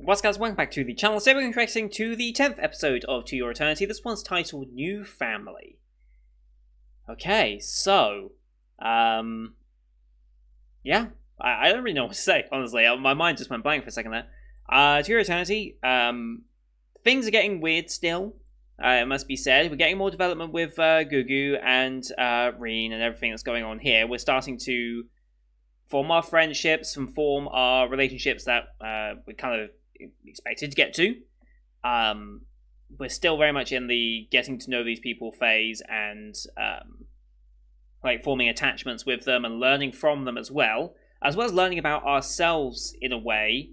What's guys, welcome back to the channel. Today we're introducing to the 10th episode of To Your Eternity. This one's titled New Family. Okay, so, yeah, I don't really know what to say, honestly. My mind just went blank for a second there. To Your Eternity, things are getting weird still, it must be said. We're getting more development with Gugu and Reen and everything that's going on here. We're starting to form our friendships and form our relationships that we kind of expected to get to. We're still very much in the getting to know these people phase and like forming attachments with them and learning from them as well as learning about ourselves in a way,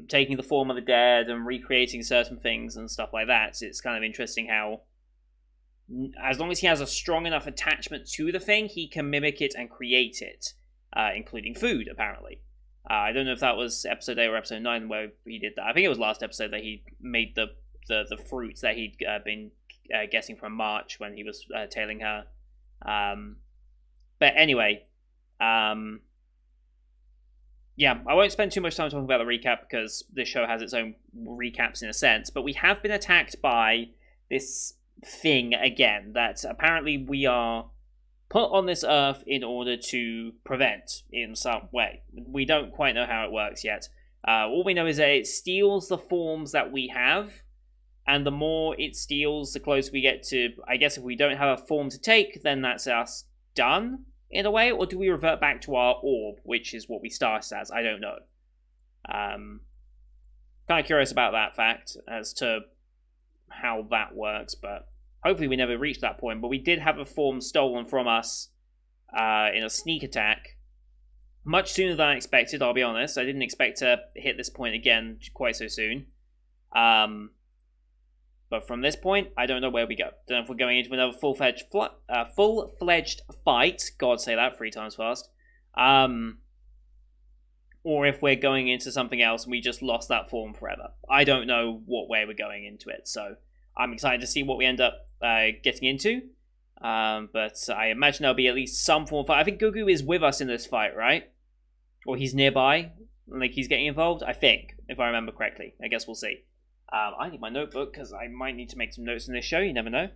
taking the form of the dead and recreating certain things and stuff like that. So it's kind of interesting how as long as he has a strong enough attachment to the thing, he can mimic it and create it, including food, apparently. I don't know if that was episode 8 or episode 9 where he did that. I think it was last episode that he made the fruits that he'd been getting from March when he was tailing her. But anyway, yeah, I won't spend too much time talking about the recap because this show has its own recaps in a sense. But we have been attacked by this thing again that apparently we are put on this earth in order to prevent in some way. We don't quite know how it works yet. All we know is that it steals the forms that we have, and the more it steals, the closer we get to, I guess if we don't have a form to take, then that's us done, in a way, or do we revert back to our orb, which is what we started as? I don't know. Kind of curious about that fact, as to how that works, but hopefully we never reach that point. But we did have a form stolen from us in a sneak attack. Much sooner than I expected, I'll be honest. I didn't expect to hit this point again quite so soon. But from this point, I don't know where we go. Don't know if we're going into another full-fledged fight. God, say that 3 times fast. Or if we're going into something else and we just lost that form forever. I don't know what way we're going into it, so I'm excited to see what we end up getting into. But I imagine there'll be at least some form of fight. I think Gugu is with us in this fight, right? Or he's nearby. Like, he's getting involved, I think, if I remember correctly. I guess we'll see. I need my notebook, because I might need to make some notes in this show. You never know.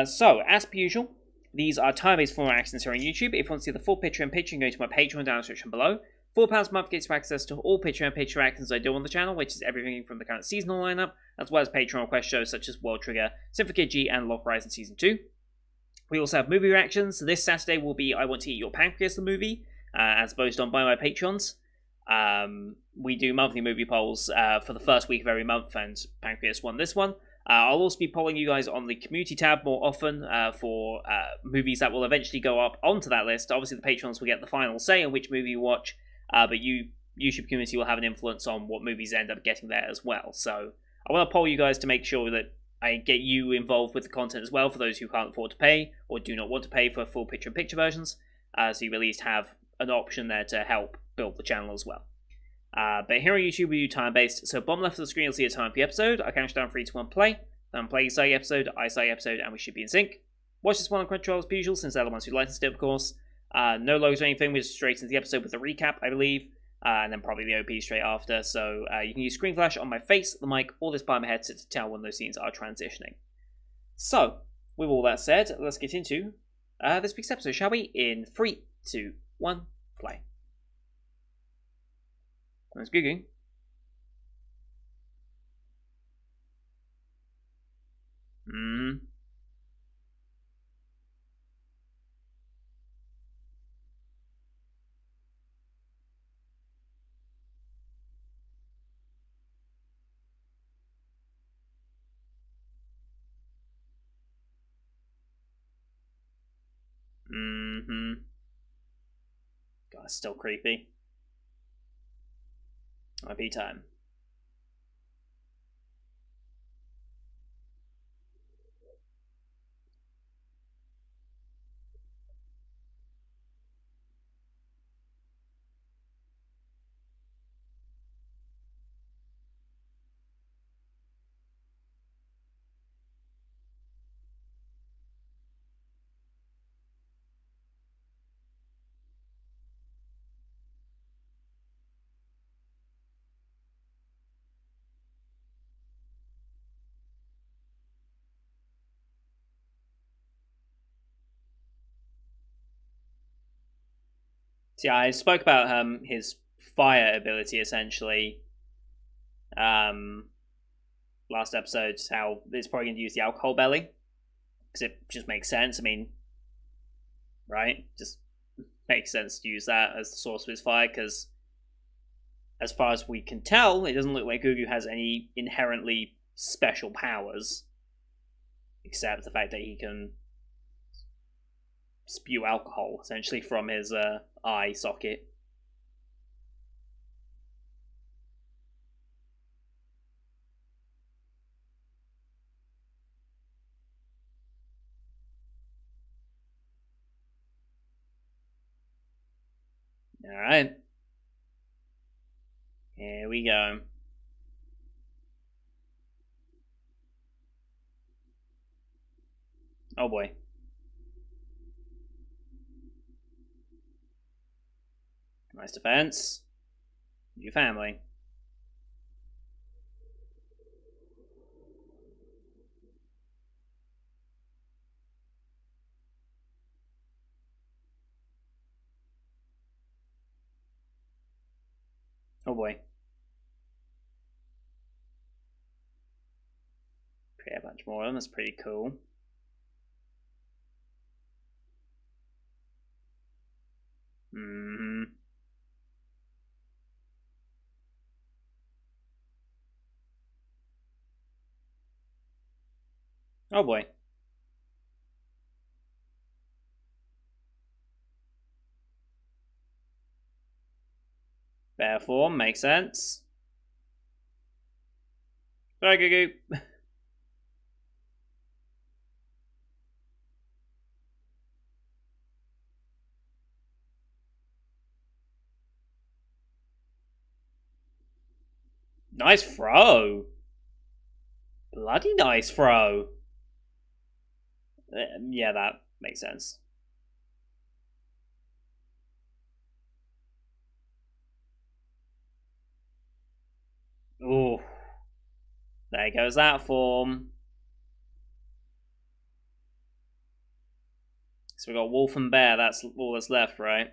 So, as per usual, these are time-based format actions here on YouTube. If you want to see the full picture and picture, you can go to my Patreon down in the description below. £4 a month gets you access to all picture and picture actions I do on the channel, which is everything from the current seasonal lineup, as well as Patreon request shows such as World Trigger, Syndicate G, and Lock Horizon Season 2. We also have movie reactions. This Saturday will be I Want to Eat Your Pancreas, the movie, as voted on by my patrons. We do monthly movie polls for the first week of every month, and Pancreas won this one. I'll also be polling you guys on the community tab more often for movies that will eventually go up onto that list. Obviously, the patrons will get the final say on which movie you watch, but you, YouTube community, will have an influence on what movies end up getting there as well. So I want to poll you guys to make sure that I get you involved with the content as well, for those who can't afford to pay or do not want to pay for full picture-in-picture versions. So you at least have an option there to help build the channel as well. But here on YouTube we do time-based, so bottom left of the screen you'll see a time for the episode. I count down 3, 2, 1, play. Then play start the episode, I start the episode, and we should be in sync. Watch this one on Crunchyroll as per usual, since they're the ones who licensed it, of course. No logs or anything, we're just straight into the episode with the recap, I believe. And then probably the OP straight after, so you can use screen flash on my face, the mic, or this part of my headset to tell when those scenes are transitioning. So, with all that said, let's get into this week's episode, shall we? In 3, 2, 1, play. Let's Gugu. God, it's still creepy. IP time. See, I spoke about his fire ability essentially last episode, how it's probably going to use the alcohol belly because it just makes sense. I mean, right? Just makes sense to use that as the source of his fire because, as far as we can tell, it doesn't look like Gugu has any inherently special powers except the fact that he can spew alcohol essentially from his eye socket. Alright. Here we go. Oh boy. Nice defense. New family. Oh boy. Create a bunch more of them. That's pretty cool. Mm-hmm. Oh boy. Bear form makes sense. Sorry, Gugu. Nice throw. Bloody nice throw. Yeah, that makes sense. Ooh. There goes that form. So we got Wolf and Bear. That's all that's left, right?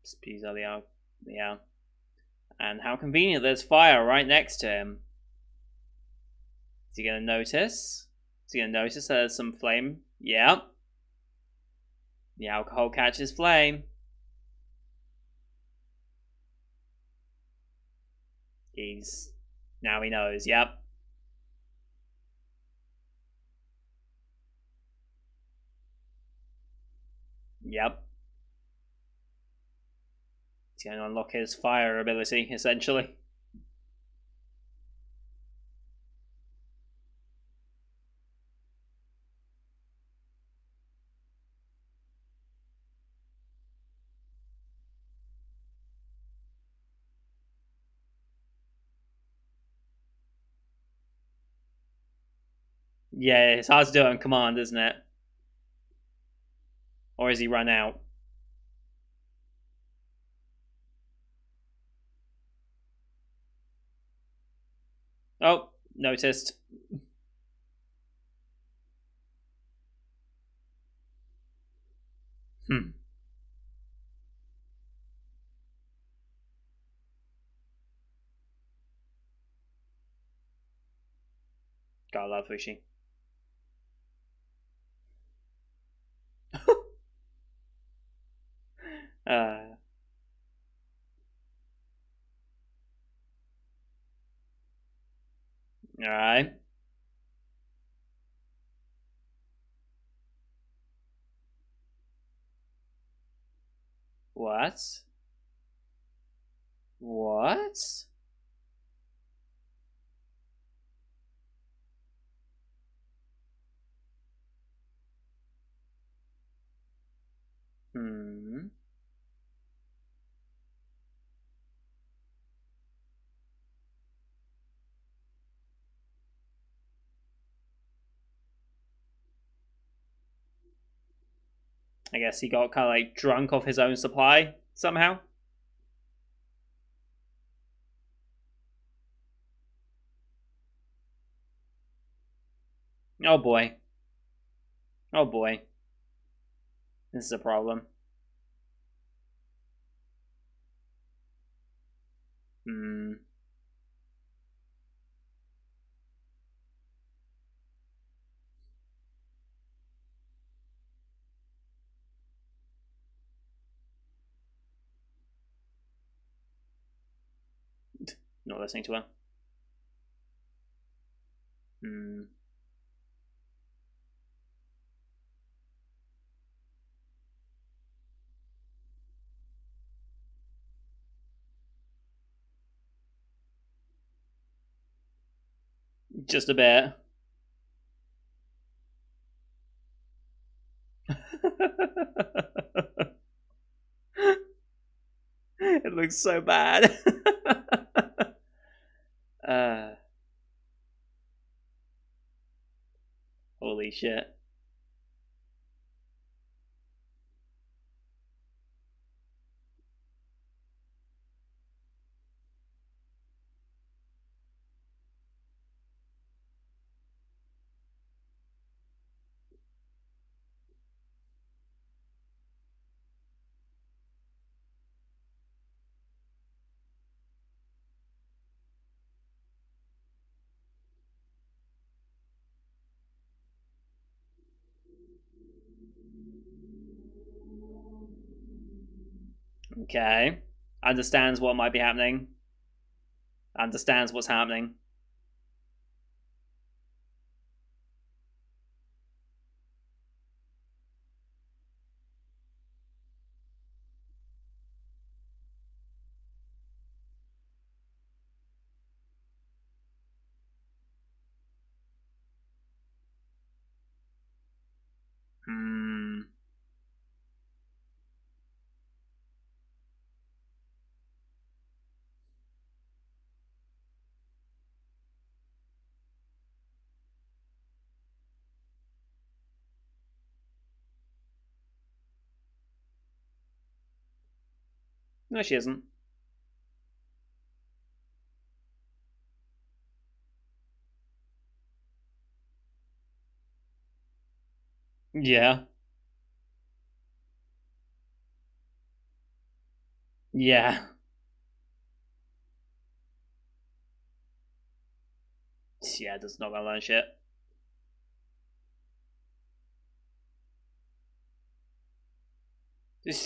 Speeds are the yeah. And how convenient, there's fire right next to him. Is he gonna notice? Is he gonna notice that there's some flame? Yeah. The alcohol catches flame. Now he knows, yep. Yep. He's going to unlock his fire ability, essentially. Yeah, it's hard to do it on command, isn't it? Or has he run out? Oh, noticed. Hmm. Gotta love Fushi. uh, Alright. What? What? Hmm. I guess he got kind of like drunk off his own supply somehow. Oh boy. Oh boy. This is a problem. Hmm. Not listening to her. Hmm. Just a bit. It looks so bad. uh, Holy shit. Okay. Understands what might be happening. Understands what's happening. Hmm. No, she isn't. Yeah. Yeah. Yeah, does not gonna learn shit.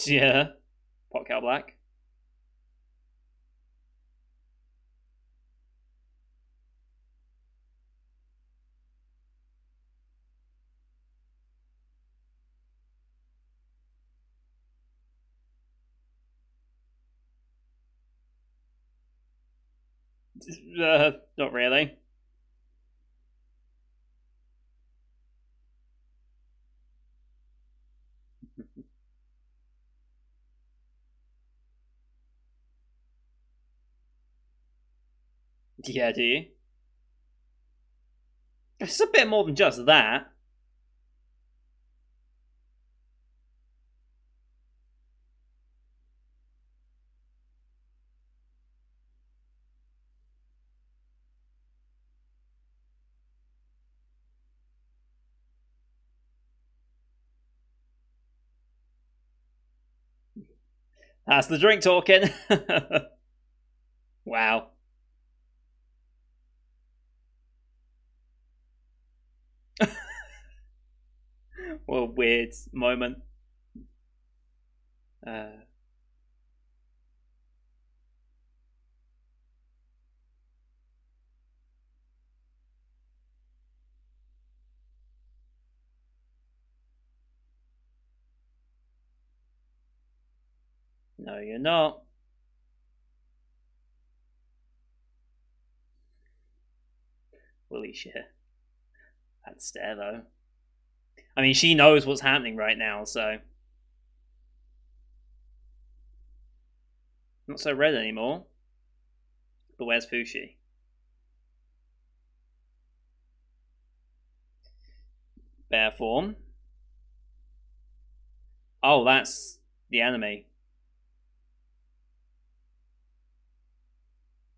Yeah. Pot cow black. Not really. Yeah, do you? It's a bit more than just that. That's the drink talking. Wow. What a weird moment. Uh, no, you're not. Holy shit. That stare, though. I mean, she knows what's happening right now, so. Not so red anymore. But where's Fushi? Bear form. Oh, that's the enemy.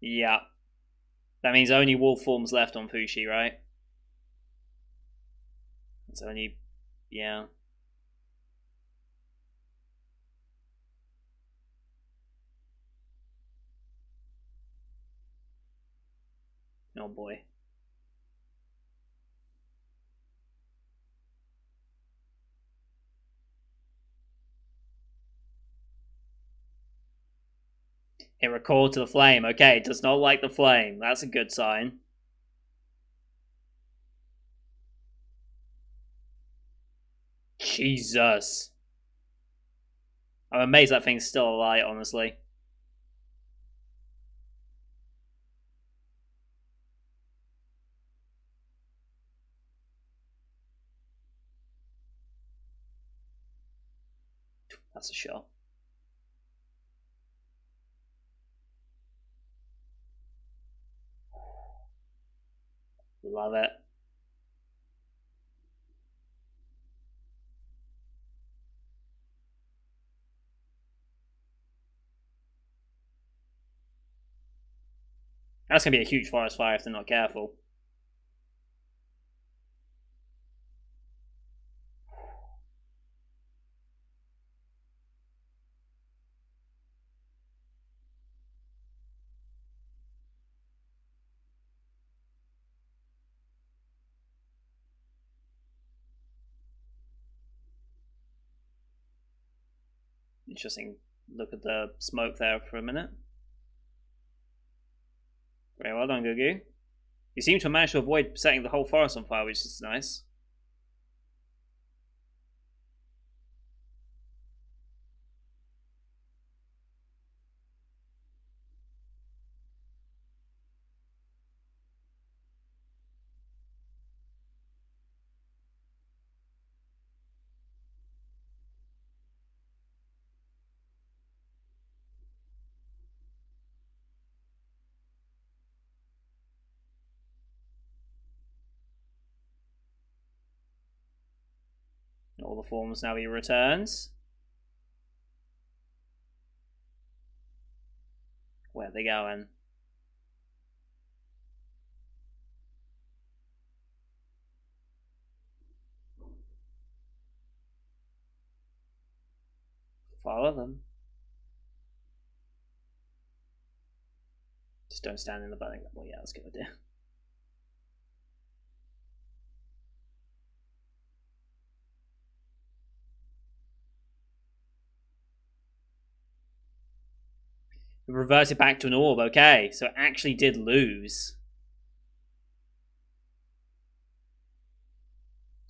Yeah. That means only wolf forms left on Fushi, right? It's only. Yeah. Oh boy. It recalled to the flame. Okay, does not like the flame. That's a good sign. Jesus. I'm amazed that thing's still alive, honestly. That's a shot. Love it. That's going to be a huge forest fire if they're not careful. Interesting. Look at the smoke there for a minute. Very well done, Gugu. You seem to have managed to avoid setting the whole forest on fire, which is nice. All the forms now he returns. Where are they going? Follow them. Just don't stand in the building. Well, yeah, that's a good idea. Reverted back to an orb. Okay, so it actually did lose.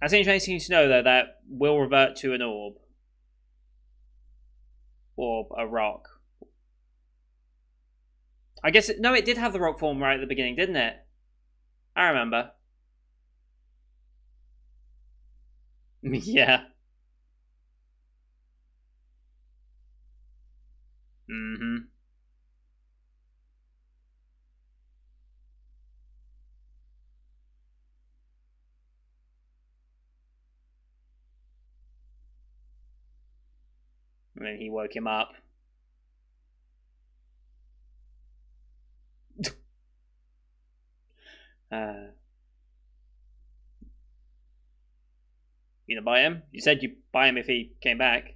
That's interesting to know, though, that will revert to an orb. Or a rock. I guess no, it did have the rock form right at the beginning, didn't it? I remember. Yeah. Mm-hmm. And then he woke him up. Uh, you gonna buy him? You said you'd buy him if he came back.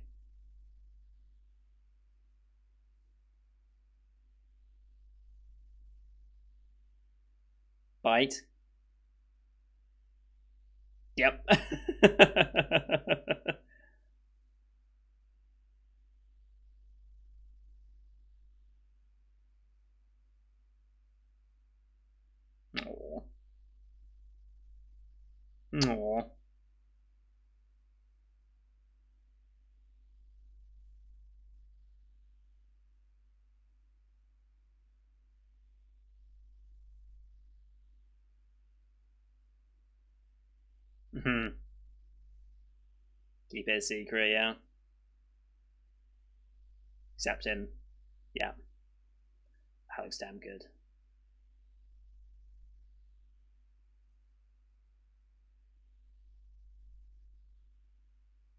Bite. Yep. Aww. Aww. Mm-hmm. Keep it a secret, yeah. Except him. Yeah. That looks damn good.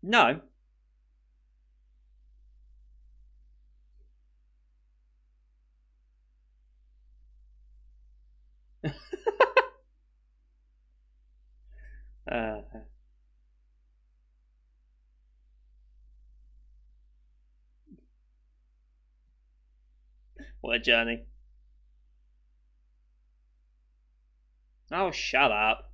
No. uh, What a journey. Oh, shut up.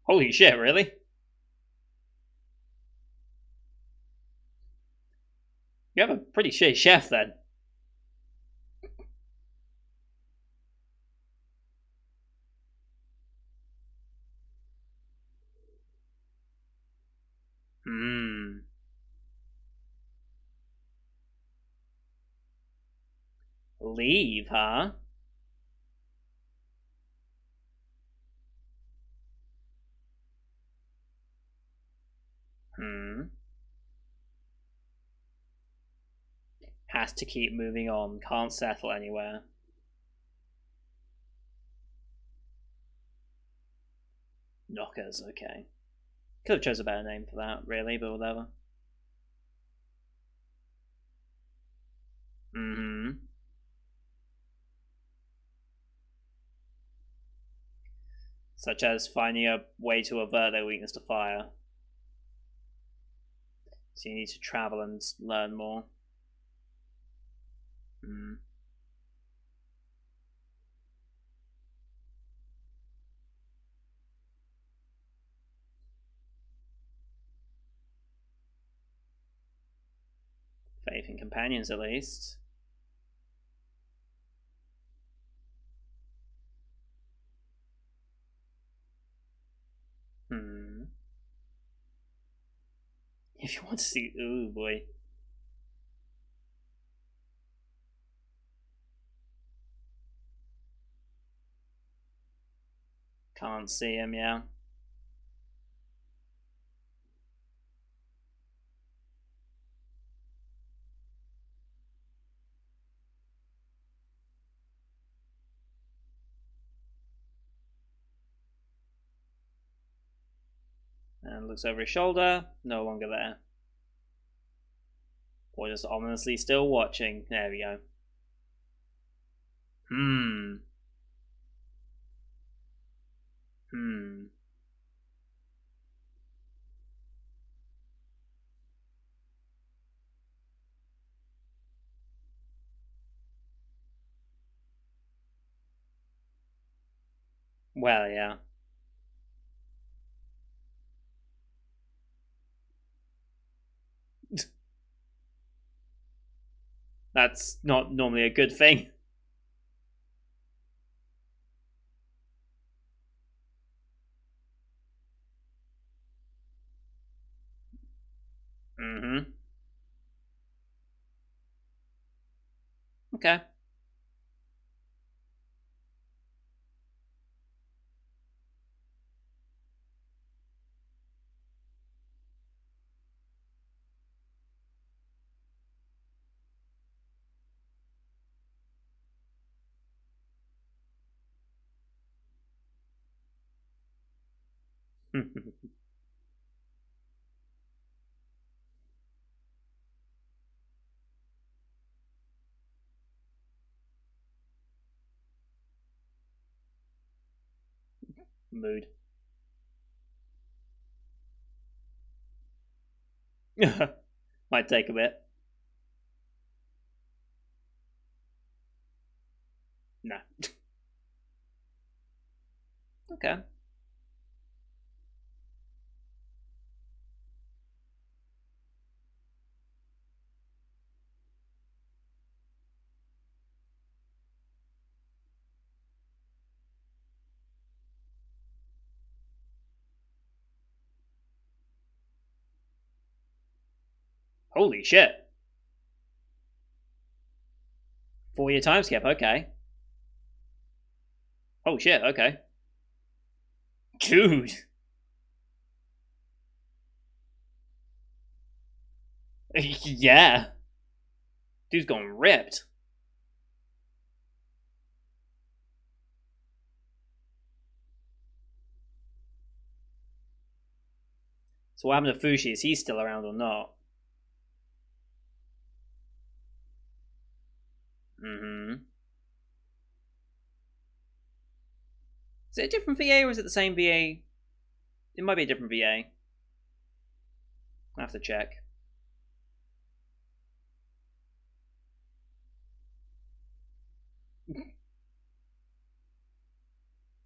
Holy shit, really? You have a pretty shitty chef then. Hmm. Leave, huh? Hmm. Has to keep moving on. Can't settle anywhere. Knockers, okay. Could have chose a better name for that, really, but whatever. Mm-hmm. Such as finding a way to avert their weakness to fire. So you need to travel and learn more. Hmm. Faith in companions, at least. Hmm. If you want to see, ooh boy, can't see him. Yeah, and looks over his shoulder. No longer there. Or just ominously still watching. There we go. Hmm. Hmm. Well, yeah. That's not normally a good thing. Mm-hmm. Okay. Mood. Might take a bit. Nah. Okay. Holy shit. 4 year time skip. Okay. Oh shit. Okay. Dude. Yeah. Dude's gone ripped. So what happened to Fushi? Is he still around or not? Mm-hmm. Is it a different VA or is it the same VA? It might be a different VA. I have to check.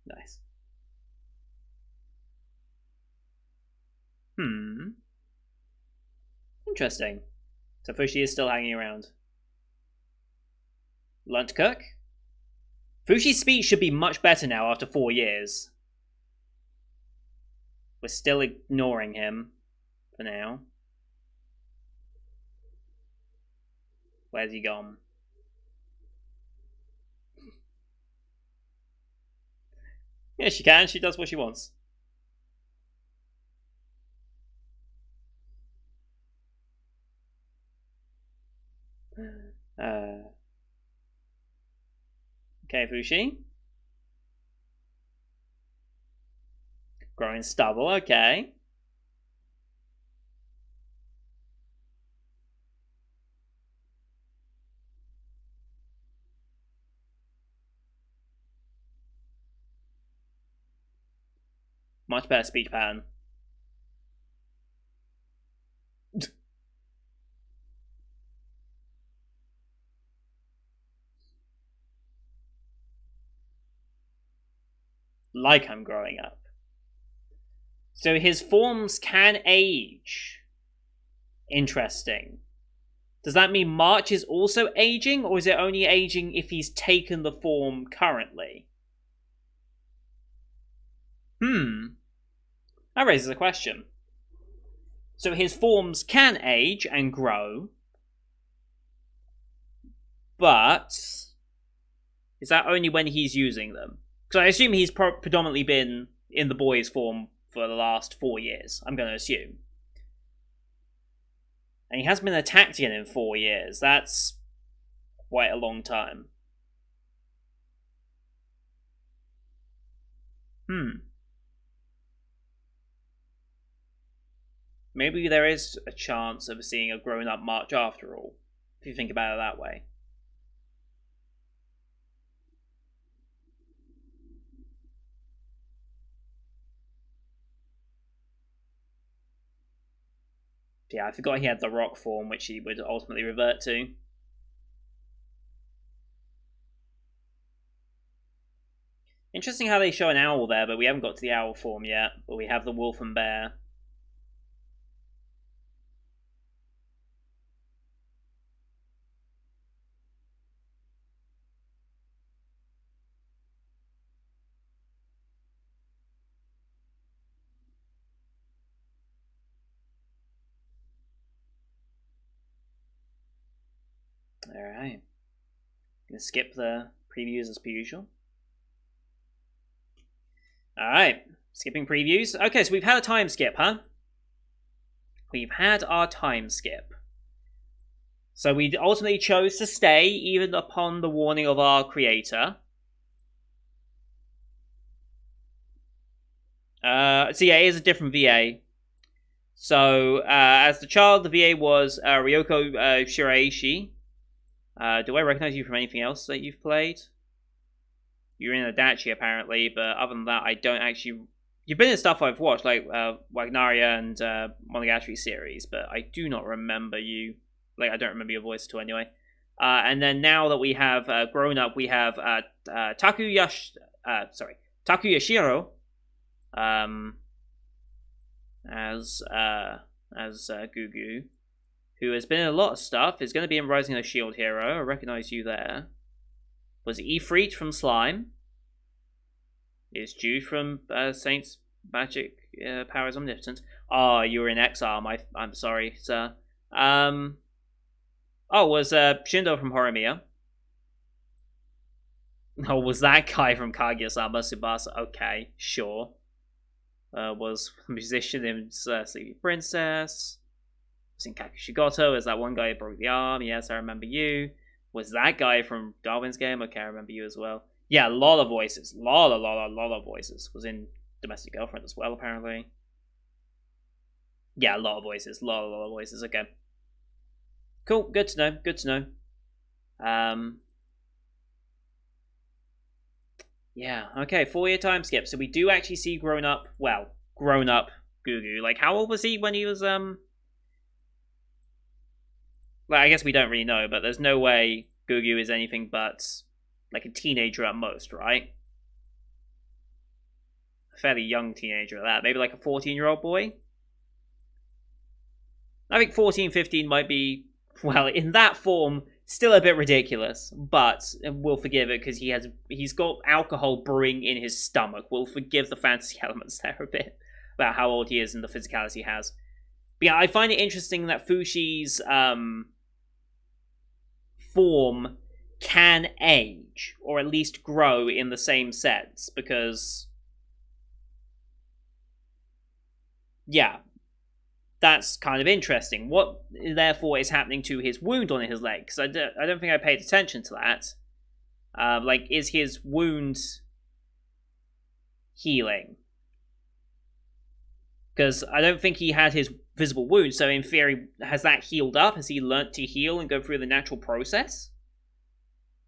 Nice. Interesting. So Fushi is still hanging around. Lunch cook? Fushi's speech should be much better now after 4 years. We're still ignoring him for now. Where's he gone? Yeah, she can. She does what she wants. Okay, Fushi. Growing stubble, okay. Much better speech pattern. Like I'm growing up. So his forms can age. Interesting. Does that mean March is also aging, or is it only aging if he's taken the form currently? That raises a question. So his forms can age and grow, but is that only when he's using them? Because I assume he's predominantly been in the boy's form for the last 4 years, I'm going to assume. And he hasn't been attacked again in 4 years. That's quite a long time. Maybe there is a chance of seeing a grown-up March after all, if you think about it that way. Yeah, I forgot he had the rock form, which he would ultimately revert to. Interesting how they show an owl there, but we haven't got to the owl form yet. But we have the wolf and bear. Alright. Gonna skip the previews as per usual. Alright. Skipping previews. Okay, so we've had a time skip, huh? We've had our time skip. So we ultimately chose to stay, even upon the warning of our creator. So yeah, it is a different VA. So, as the child, the VA was Ryoko Shiraishi. Do I recognize you from anything else that you've played? You're in Adachi, apparently, but other than that, I don't actually... You've been in stuff I've watched, like Wagnaria and Monogatari series, but I do not remember you. Like, I don't remember your voice at all anyway. And then now that we have grown up, we have Takuyashiro as Gugu, who has been in a lot of stuff, is going to be in Rising of the Shield Hero. I recognize you there. Was Ifrit from Slime. Is Jude from Saints Magic Powers Omnipotent. Oh, you were in X-Arm. I'm sorry, sir. Was Shindo from Horimiya. Oh, was that guy from Kaguya-sama Tsubasa? Okay, sure. Was musician in Sleepy Princess. Was in Kakushigoto as that one guy who broke the arm. Yes, I remember you. Was that guy from Darwin's Game? Okay, I remember you as well. Yeah, a lot of voices. Lot of voices. Was in Domestic Girlfriend as well, apparently. Yeah, a lot of voices. Lot of voices. Okay. Cool. Good to know. Good to know. Yeah, okay, 4-year time skip. So we do actually see grown up Gugu. Like, how old was he when he was Like, I guess we don't really know, but there's no way Gugu is anything but like a teenager at most, right? A fairly young teenager at that. Maybe like a 14-year-old boy? I think 14, 15 might be, well, in that form, still a bit ridiculous, but we'll forgive it because he's got alcohol brewing in his stomach. We'll forgive the fantasy elements there a bit about how old he is and the physicality he has. But yeah, I find it interesting that Fushi's form can age, or at least grow in the same sense, because yeah, that's kind of interesting. What, therefore, is happening to his wound on his leg? Because I don't think I paid attention to that. Like, is his wound healing? Because I don't think he had his visible wound, so in theory, has that healed up? Has he learnt to heal and go through the natural process?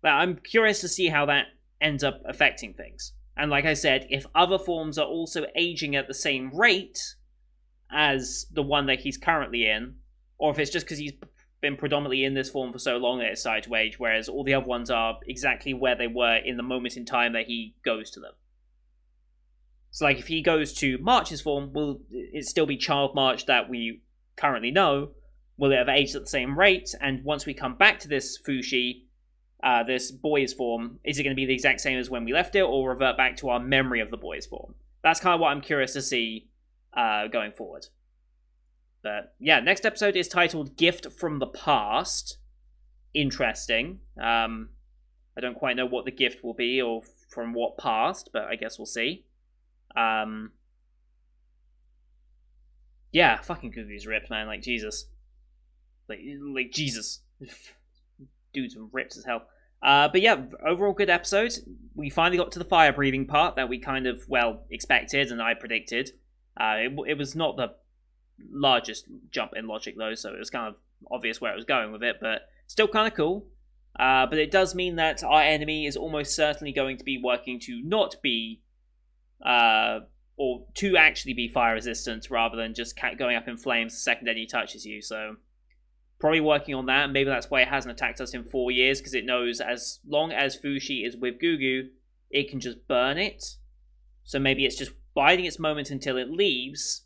But I'm curious to see how that ends up affecting things. And like I said, if other forms are also aging at the same rate as the one that he's currently in, or if it's just because he's been predominantly in this form for so long that it's started to age, whereas all the other ones are exactly where they were in the moment in time that he goes to them. So, like, if he goes to March's form, will it still be Child March that we currently know? Will it have aged at the same rate? And once we come back to this Fushi, this boy's form, is it going to be the exact same as when we left it, or revert back to our memory of the boy's form? That's kind of what I'm curious to see going forward. But yeah, next episode is titled Gift from the Past. Interesting. I don't quite know what the gift will be or from what past, but I guess we'll see. Yeah, fucking Gugu's ripped, man. Like, Jesus. Like Jesus. Dude's ripped as hell. But yeah, overall good episode. We finally got to the fire breathing part that we kind of, well, expected and I predicted. It was not the largest jump in logic, though, so it was kind of obvious where it was going with it, but still kind of cool. But it does mean that our enemy is almost certainly going to be working to not be, or to actually be fire resistant, rather than just going up in flames the second enemy touches you, so probably working on that. Maybe that's why it hasn't attacked us in 4 years, because it knows as long as Fushi is with Gugu, it can just burn it. So maybe it's just biding its moment until it leaves,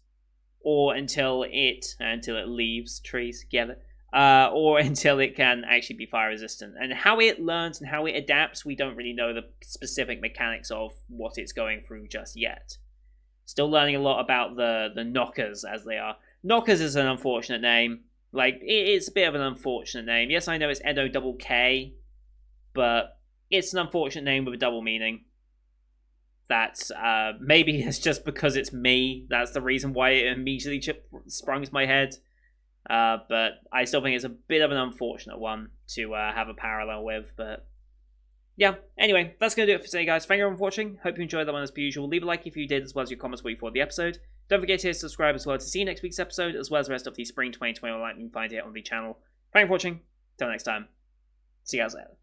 or until it leaves, trees, together, or until it can actually be fire resistant. And how it learns and how it adapts, we don't really know the specific mechanics of what it's going through just yet. Still learning a lot about the knockers, as they are. Knockers is an unfortunate name. Like, it's a bit of an unfortunate name. Yes, I know it's Edo double K, but it's an unfortunate name with a double meaning. That's, maybe it's just because it's me. That's the reason why it immediately sprung to my head. But I still think it's a bit of an unfortunate one to have a parallel with. But yeah, anyway, that's going to do it for today, guys. Thank you everyone for watching. Hope you enjoyed that one as per usual. Leave a like if you did, as well as your comments what you thought of the episode. Don't forget to hit subscribe as well to see next week's episode, as well as the rest of the Spring 2021 you can find here on the channel. Thank you for watching. Till next time. See you guys later.